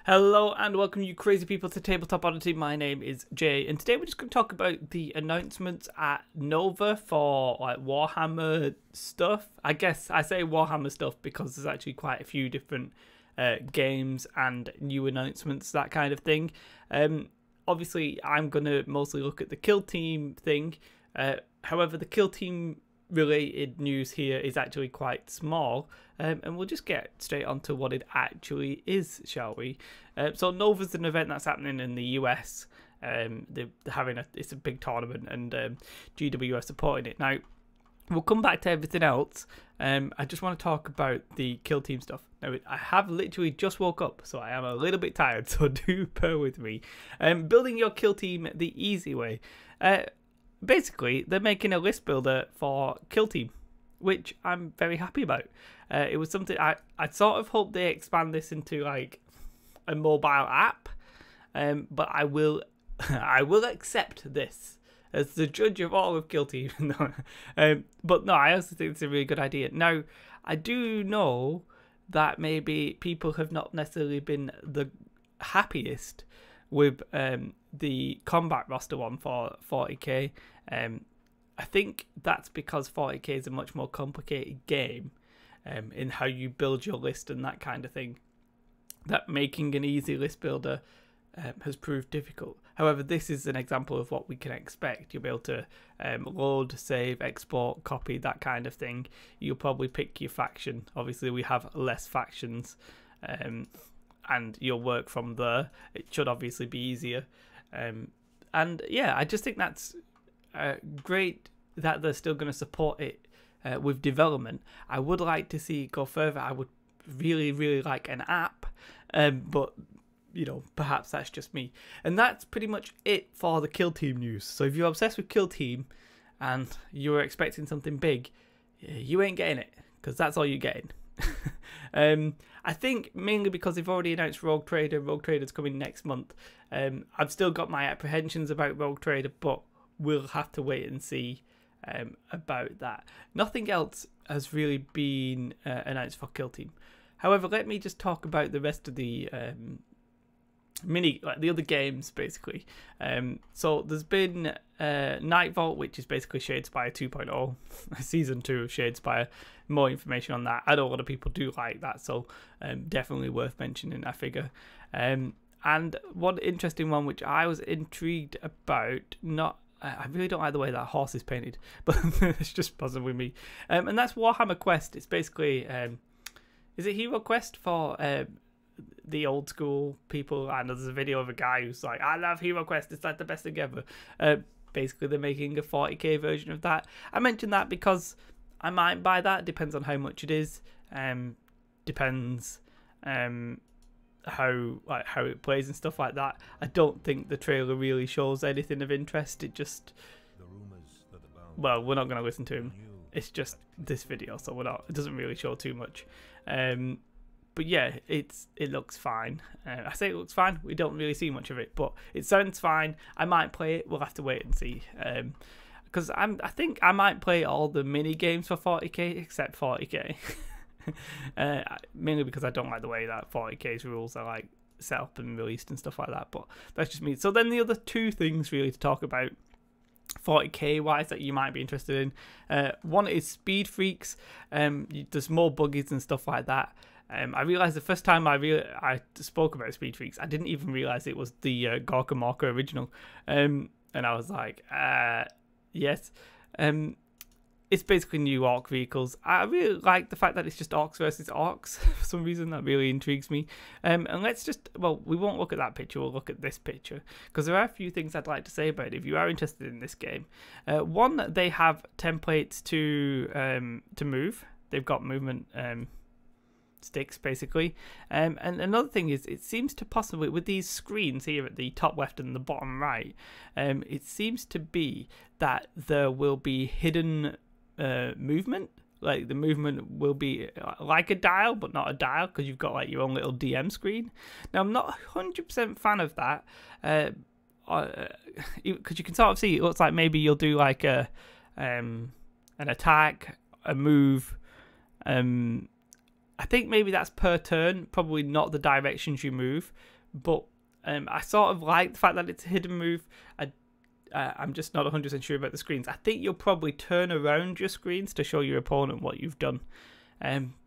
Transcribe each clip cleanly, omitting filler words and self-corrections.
Hello and welcome you crazy people to Tabletop Oddity. My name is Jay and today we're just going to talk about the announcements at Nova for like Warhammer stuff. I guess I say Warhammer stuff because there's actually quite a few different games and new announcements, that kind of thing. Obviously I'm going to mostly look at the Kill Team thing. However, the Kill Team related news here is actually quite small, and we'll just get straight on to what it actually is, shall we? So Nova's an event that's happening in the US. They're having it's a big tournament, and GW are supporting it. Now we'll come back to everything else. I just want to talk about the Kill Team stuff. Now I have literally just woke up, so I am a little bit tired, so do bear with me. Building your Kill Team the easy way. Basically, they're making a list builder for Kill Team, which I'm very happy about. It was something I sort of hope they expand this into like a mobile app, but I will accept this as the judge of all of Kill Team. But no, I also think it's a really good idea. Now, I do know that maybe people have not necessarily been the happiest with the combat roster one for 40k. I think that's because 40k is a much more complicated game in how you build your list and that kind of thing. That making an easy list builder has proved difficult. However, this is an example of what we can expect. You'll be able to load, save, export, copy, that kind of thing. You'll probably pick your faction. Obviously, we have less factions, and you'll work from there. It should obviously be easier. And yeah, I just think that's great that they're still going to support it with development. I would like to see it go further. I would really like an app, but you know, perhaps that's just me. And that's pretty much it for the Kill Team news. So if you're obsessed with Kill Team and you're expecting something big, you ain't getting it, because that's all you're getting. I think mainly because they've already announced Rogue Trader. Rogue Trader's coming next month. I've still got my apprehensions about Rogue Trader, but we'll have to wait and see about that. Nothing else has really been announced for Kill Team. However, let me just talk about the rest of the the other games, basically. So there's been Night Vault, which is basically Shadespire 2.0, Season 2 of Shadespire. More information on that. I know a lot of people do like that, so definitely worth mentioning, I figure. And one interesting one, which I was intrigued about, I really don't like the way that horse is painted, but it's just puzzling with me. And that's Warhammer Quest. It's basically, is it Hero Quest for the old school people? And there's a video of a guy who's like, I love Hero Quest, it's like the best thing ever. Basically, they're making a 40k version of that. I mentioned that because I might buy that. Depends on how much it is. Depends how it plays and stuff like that. I don't think the trailer really shows anything of interest. It just, well, we're not going to listen to him. It's just this video, so it doesn't really show too much. But yeah, it looks fine. I say it looks fine. We don't really see much of it, but it sounds fine. I might play it. We'll have to wait and see. Because I think I might play all the mini games for 40k except 40k. Mainly because I don't like the way that 40k's rules are like set up and released and stuff like that. But that's just me. So then the other two things really to talk about 40k wise that you might be interested in. One is Speed Freaks. There's more buggies and stuff like that. I realised the first time I spoke about Speed Freaks, I didn't even realise it was the Gorka Morka original. And I was like, yes. It's basically new orc vehicles. I really like the fact that it's just orcs versus orcs. For some reason, that really intrigues me. And let's just, well, we won't look at that picture. We'll look at this picture, because there are a few things I'd like to say about it if you are interested in this game. One, they have templates to move. They've got movement sticks, basically. And another thing is, it seems to possibly, with these screens here at the top left and the bottom right, it seems to be that there will be hidden movement. Like the movement will be like a dial, but not a dial, because you've got like your own little DM screen. Now, I'm not 100% fan of that, because you can sort of see it looks like maybe you'll do like an attack, a move, I think maybe that's per turn, probably not the directions you move, but I sort of like the fact that it's a hidden move. I'm just not 100% sure about the screens. I think you'll probably turn around your screens to show your opponent what you've done.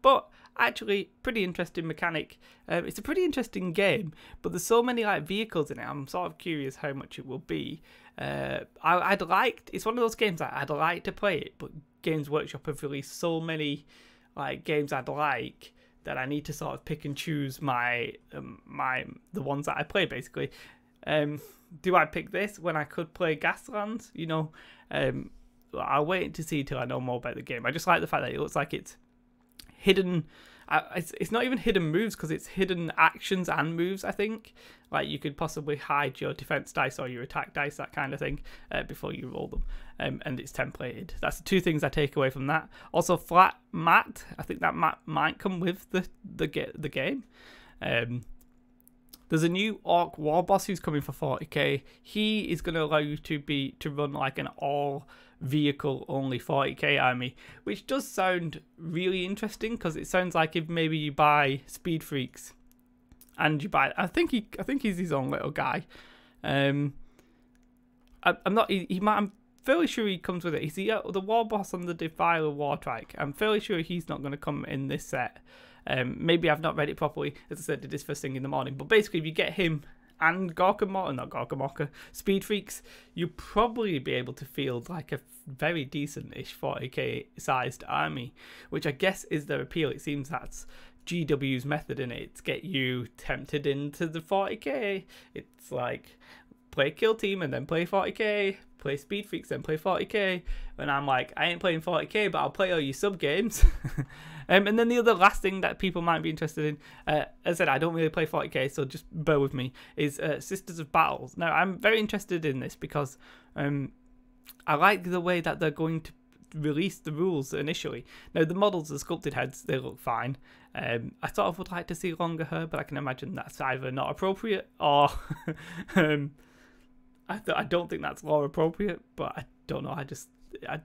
But actually, pretty interesting mechanic. It's a pretty interesting game, but there's so many like vehicles in it. I'm sort of curious how much it will be. It's one of those games that I'd like to play it, but Games Workshop have released so many like games I'd like that I need to sort of pick and choose the ones that I play basically. Do I pick this when I could play Gaslands? You know, I'll wait to see till I know more about the game. I just like the fact that it looks like it's hidden. It's not even hidden moves because it's hidden actions and moves, I think. Like you could possibly hide your defense dice or your attack dice, that kind of thing, before you roll them. And it's templated. That's the two things I take away from that. Also, flat mat. I think that mat might come with the game. There's a new Aqua Boss who's coming for 40k. He is going to allow you to run like an all vehicle only 40k army, which does sound really interesting because it sounds like if maybe you buy Speed Freaks and you buy, I think he's his own little guy. I'm fairly sure he comes with it. He's the War Boss on the Defiler War Trike. I'm fairly sure he's not going to come in this set. Maybe I've not read it properly. As I said, did this first thing in the morning. But basically, if you get him and Speed Freaks, you'll probably be able to field like a very decent-ish 40k sized army, which I guess is their appeal. It seems that's GW's method in it. It's get you tempted into the 40k. It's like play Kill Team and then play 40k, play Speed Freaks then play 40k. And I'm like, I ain't playing 40k, but I'll play all your sub games. And then the other last thing that people might be interested in, as I said, I don't really play 40k, so just bear with me, is Sisters of Bowels. Now, I'm very interested in this because I like the way that they're going to release the rules initially. Now, the models, the sculpted heads, they look fine. I sort of would like to see longer hair, but I can imagine that's either not appropriate or I don't think that's law appropriate, but I don't know.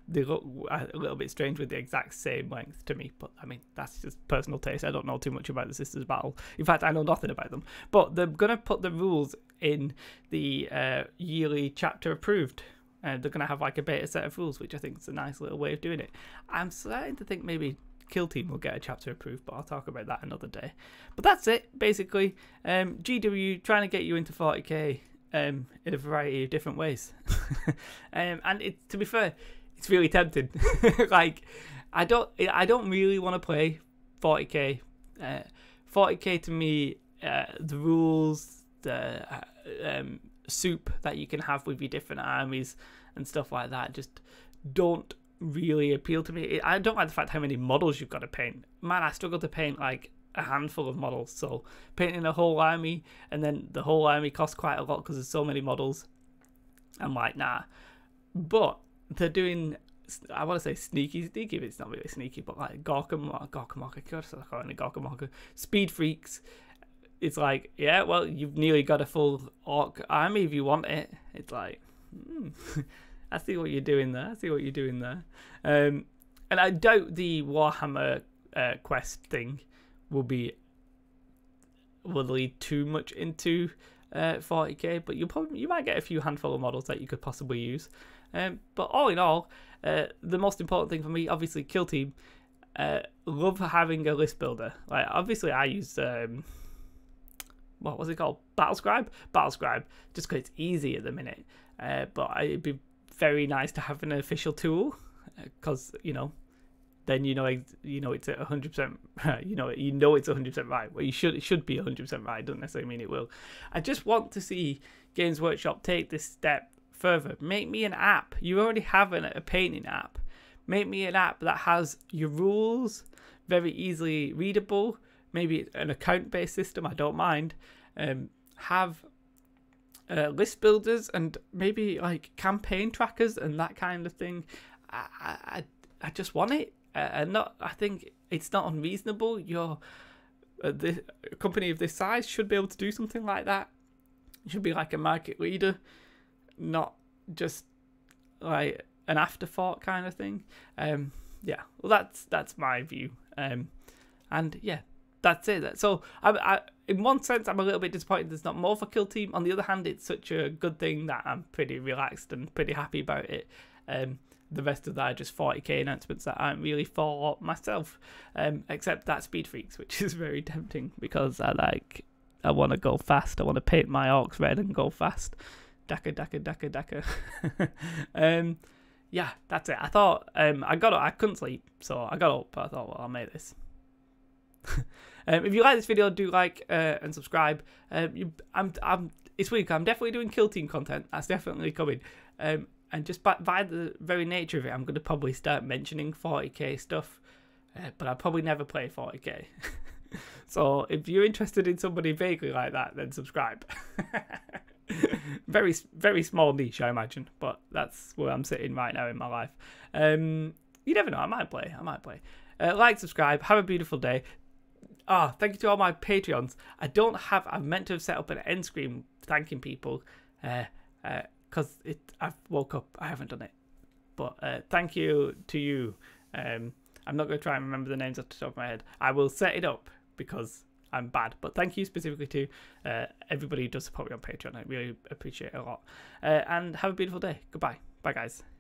They look a little bit strange with the exact same length to me, but I mean, that's just personal taste. I don't know too much about the Sisters Battle. In fact, I know nothing about them. But they're going to put the rules in the yearly chapter approved. They're going to have like a beta set of rules, which I think is a nice little way of doing it. I'm starting to think maybe Kill Team will get a chapter approved, but I'll talk about that another day. But that's it, basically. GW trying to get you into 40k. In a variety of different ways. And to be fair, it's really tempting. Like, I don't really want to play 40k. 40k to me, the rules, the soup that you can have with your different armies and stuff like that just don't really appeal to me. I don't like the fact how many models you've got to paint. Man, I struggle to paint like a handful of models, so painting a whole army and then the whole army costs quite a lot because there's so many models. I'm like, nah. But they're doing, I want to say sneaky, but it's not really sneaky, but like Gorkamaka, Speed Freaks. It's like, yeah, well, you've nearly got a full orc army if you want it. It's like, I see what you're doing there. And I doubt the Warhammer quest thing will lead too much into 40k, but you might get a few handful of models that you could possibly use. But all in all, the most important thing for me, obviously, Kill Team. Love having a list builder. Like, obviously, I use what was it called? Battlescribe, just because it's easy at the minute. But it'd be very nice to have an official tool, because then it's at 100%. It's 100% right. Well, it should be 100% right. Doesn't necessarily mean it will. I just want to see Games Workshop take this step further. Make me an app. You already have a painting app. Make me an app that has your rules, very easily readable. Maybe an account-based system. I don't mind. Have list builders and maybe like campaign trackers and that kind of thing. I just want it. I think it's not unreasonable. The company of this size should be able to do something like that. You should be like a market leader, not just like an afterthought kind of thing. Yeah, well, that's my view. And And yeah, that's it. So in one sense, I'm a little bit disappointed there's not more for Kill Team. On the other hand, it's such a good thing that I'm pretty relaxed and pretty happy about it. The rest of that are just 40k announcements that aren't really for myself, except that Speed Freaks, which is very tempting because I want to go fast. I want to paint my orcs red and go fast. Daka. Yeah, that's it. I thought I couldn't sleep, so I got up. I thought, well, I'll make this. If you like this video, do like and subscribe. This week I'm definitely doing Kill Team content. That's definitely coming. And just by the very nature of it, I'm going to probably start mentioning 40k stuff, but I'll probably never play 40k. So if you're interested in somebody vaguely like that, then subscribe. Very small niche, I imagine, but that's where I'm sitting right now in my life. You never know, I might play. Like, subscribe, have a beautiful day. Thank you to all my Patreons. I've meant to have set up an end screen thanking people, because I've woke up, I haven't done it. But thank you to you. I'm not going to try and remember the names off the top of my head. I will set it up because I'm bad. But thank you specifically to everybody who does support me on Patreon. I really appreciate it a lot. And have a beautiful day. Goodbye. Bye, guys.